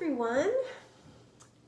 everyone.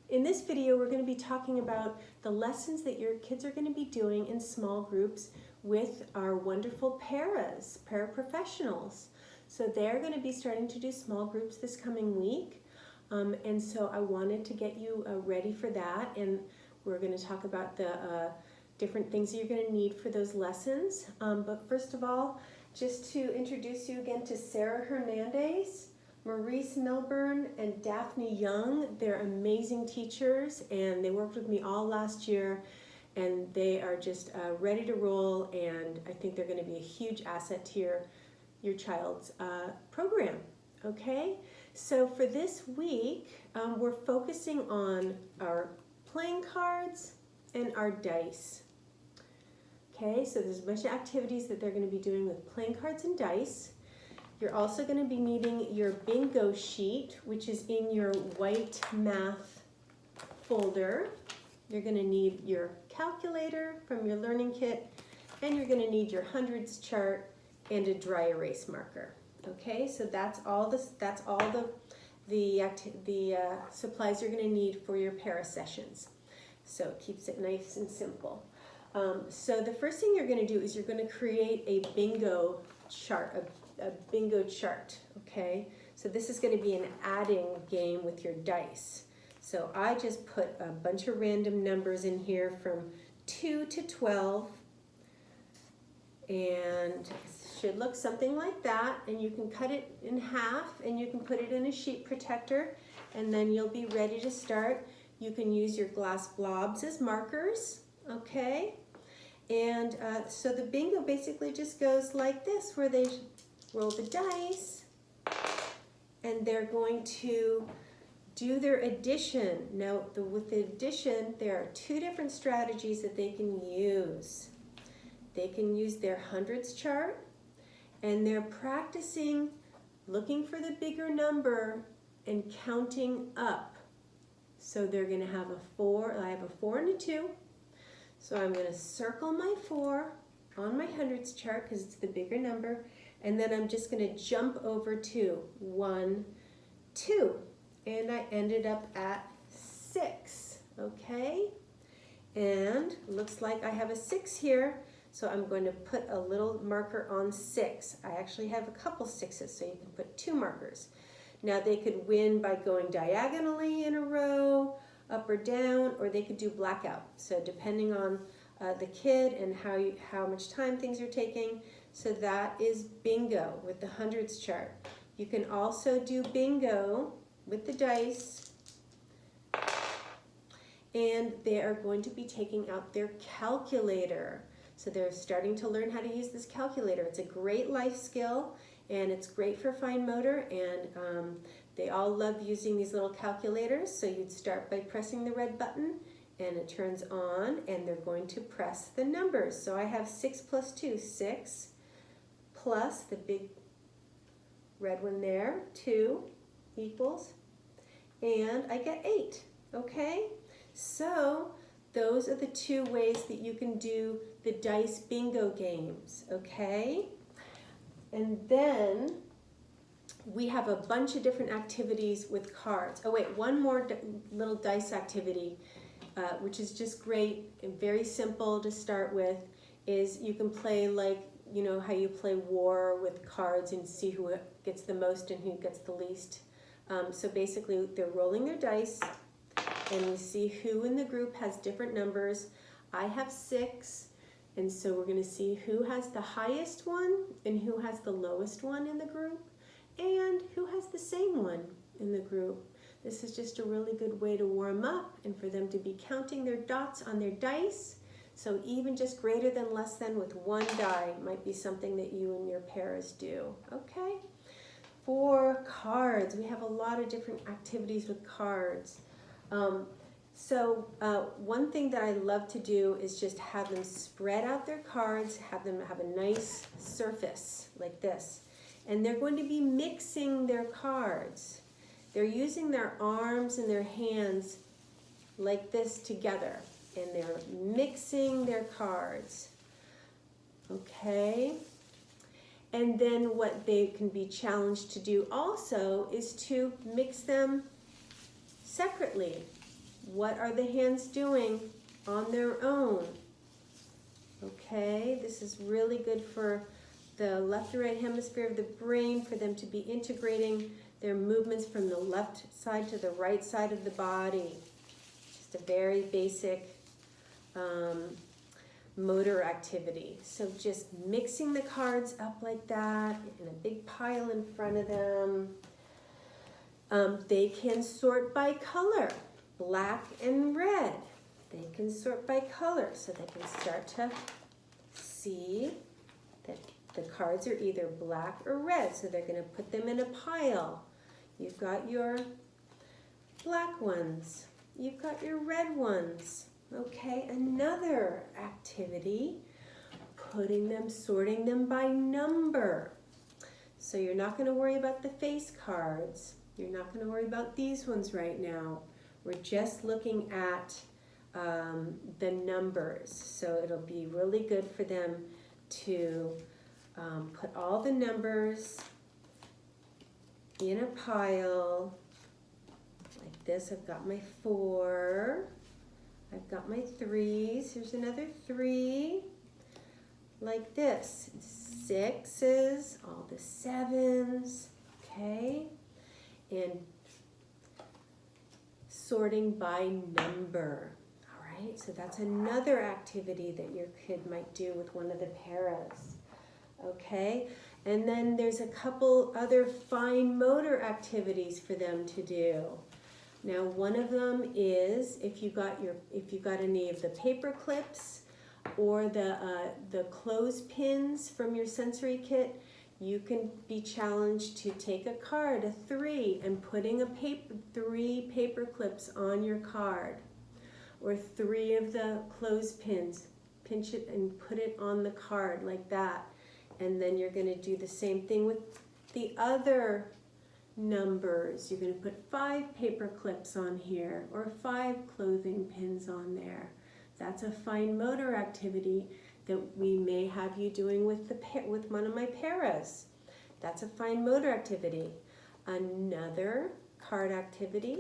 In this video, we're going to be talking about the lessons that your kids are going to be doing in small groups with our wonderful paraprofessionals. So they're going to be starting to do small groups this coming week. And so I wanted to get you ready for that. And we're going to talk about the different things that you're going to need for those lessons. But first of all, just to introduce you again to Sarah Hernandez, Maurice Milburn, and Daphne Young. They're amazing teachers and they worked with me all last year, and they are just ready to roll, and I think they're going to be a huge asset to your child's program. Okay, so for this week we're focusing on our playing cards and our dice. Okay, so there's a bunch of activities that they're going to be doing with playing cards and dice. You're also going to be needing your bingo sheet, which is in your white math folder. You're going to need your calculator from your learning kit, and you're going to need your hundreds chart and a dry erase marker. Okay, so that's all the supplies you're going to need for your para sessions. So it keeps it nice and simple. So the first thing you're going to do is you're going to create a bingo chart, a bingo chart, okay? So this is going to be an adding game with your dice. So I just put a bunch of random numbers in here from 2 to 12, and it should look something like that, and you can cut it in half and you can put it in a sheet protector, and then you'll be ready to start. You can use your glass blobs as markers, okay? And so the bingo basically just goes like this, where they roll the dice and they're going to do their addition. Now with the addition, there are two different strategies that they can use. They can use their hundreds chart, and they're practicing looking for the bigger number and counting up. So they're going to have a 4, I have a 4 and a 2. So I'm going to circle my 4 on my hundreds chart because it's the bigger number, and then I'm just going to jump over to 1, 2, and I ended up at 6, okay? And looks like I have a 6 here, so I'm going to put a little marker on 6. I actually have a couple 6s, so you can put 2 markers. Now they could win by going diagonally in a row, up or down, or they could do blackout. So depending on the kid and how much time things are taking. So that is bingo with the hundreds chart. You can also do bingo with the dice, and they are going to be taking out their calculator. So they're starting to learn how to use this calculator. It's a great life skill, and it's great for fine motor, and they all love using these little calculators. So you'd start by pressing the red button, and it turns on, and they're going to press the numbers. So I have 6 plus 2, 6, plus the big red one there, 2 equals, and I get 8, okay? So those are the two ways that you can do the dice bingo games, okay? And then we have a bunch of different activities with cards. Oh wait, one more little dice activity, which is just great and very simple to start with, is you can play like, you know how you play war with cards and see who gets the most and who gets the least. So basically they're rolling their dice, and we see who in the group has different numbers. I have 6, and so we're going to see who has the highest one and who has the lowest one in the group, and who has the same one in the group. This is just a really good way to warm up and for them to be counting their dots on their dice. So even just greater than, less than with 1 die might be something that you and your paras do, okay? For cards, we have a lot of different activities with cards. One thing that I love to do is just have them spread out their cards, have them have a nice surface like this. And they're going to be mixing their cards. They're using their arms and their hands like this together, and they're mixing their cards, okay? And then what they can be challenged to do also is to mix them separately. What are the hands doing on their own? Okay, this is really good for the left and right hemisphere of the brain, for them to be integrating their movements from the left side to the right side of the body. Just a very basic motor activity. So just mixing the cards up like that in a big pile in front of them. They can sort by color, black and red. They can sort by color, so they can start to see that the cards are either black or red, so they're going to put them in a pile. You've got your black ones. You've got your red ones. Okay, another activity, sorting them by number. So you're not going to worry about the face cards. You're not going to worry about these ones right now. We're just looking at the numbers. So it'll be really good for them to put all the numbers in a pile like this. I've got my 4. I've got my 3s. Here's another 3. Like this. 6s, all the 7s. Okay. And sorting by number. All right. So that's another activity that your kid might do with one of the paras. Okay. And then there's a couple other fine motor activities for them to do. Now, one of them is if you got any of the paper clips or the clothespins from your sensory kit, you can be challenged to take a card, a 3, and putting 3 paper clips on your card, or 3 of the clothespins. Pinch it and put it on the card like that, and then you're going to do the same thing with the other numbers. You're going to put 5 paper clips on here or 5 clothing pins on there. That's a fine motor activity that we may have you doing with one of my paras. That's a fine motor activity. Another card activity,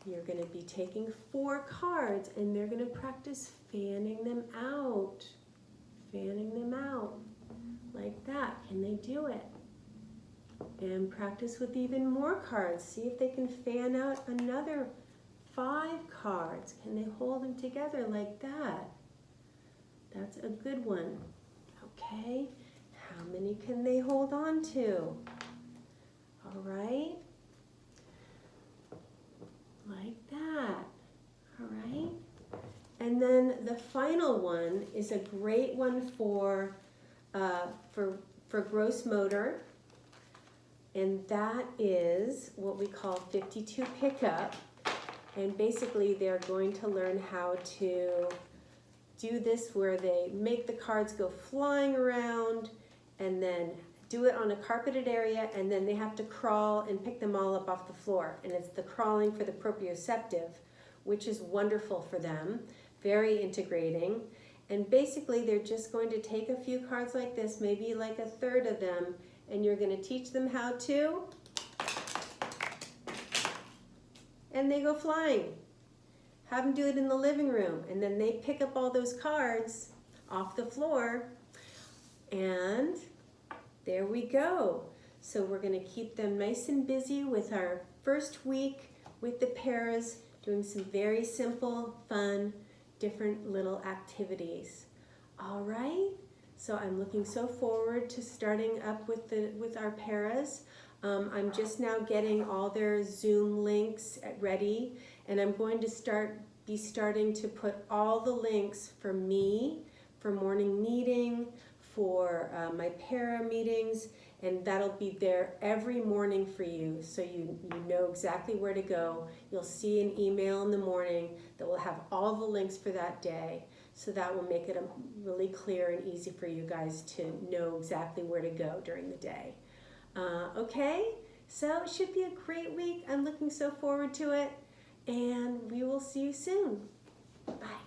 you're going to be taking 4 cards and they're going to practice fanning them out. Fanning them out like that. Can they do it? And practice with even more cards. See if they can fan out another 5 cards. Can they hold them together like that? That's a good one. Okay. How many can they hold on to? All right. Like that. All right. And then the final one is a great one for gross motor. And that is what we call 52 pickup. And basically they're going to learn how to do this where they make the cards go flying around and then do it on a carpeted area, and then they have to crawl and pick them all up off the floor. And it's the crawling for the proprioceptive, which is wonderful for them, very integrating. And basically they're just going to take a few cards like this, maybe like a third of them, and you're going to teach them how to, and they go flying. Have them do it in the living room, and then they pick up all those cards off the floor, and there we go. So we're going to keep them nice and busy with our first week with the paras, doing some very simple, fun, different little activities. All right. So I'm looking so forward to starting up with our paras. I'm just now getting all their Zoom links ready, and I'm going to be starting to put all the links for me, for morning meeting, for my para meetings, and that'll be there every morning for you, so you know exactly where to go. You'll see an email in the morning that will have all the links for that day. So that will make it really clear and easy for you guys to know exactly where to go during the day. Okay, so it should be a great week. I'm looking so forward to it, and we will see you soon. Bye.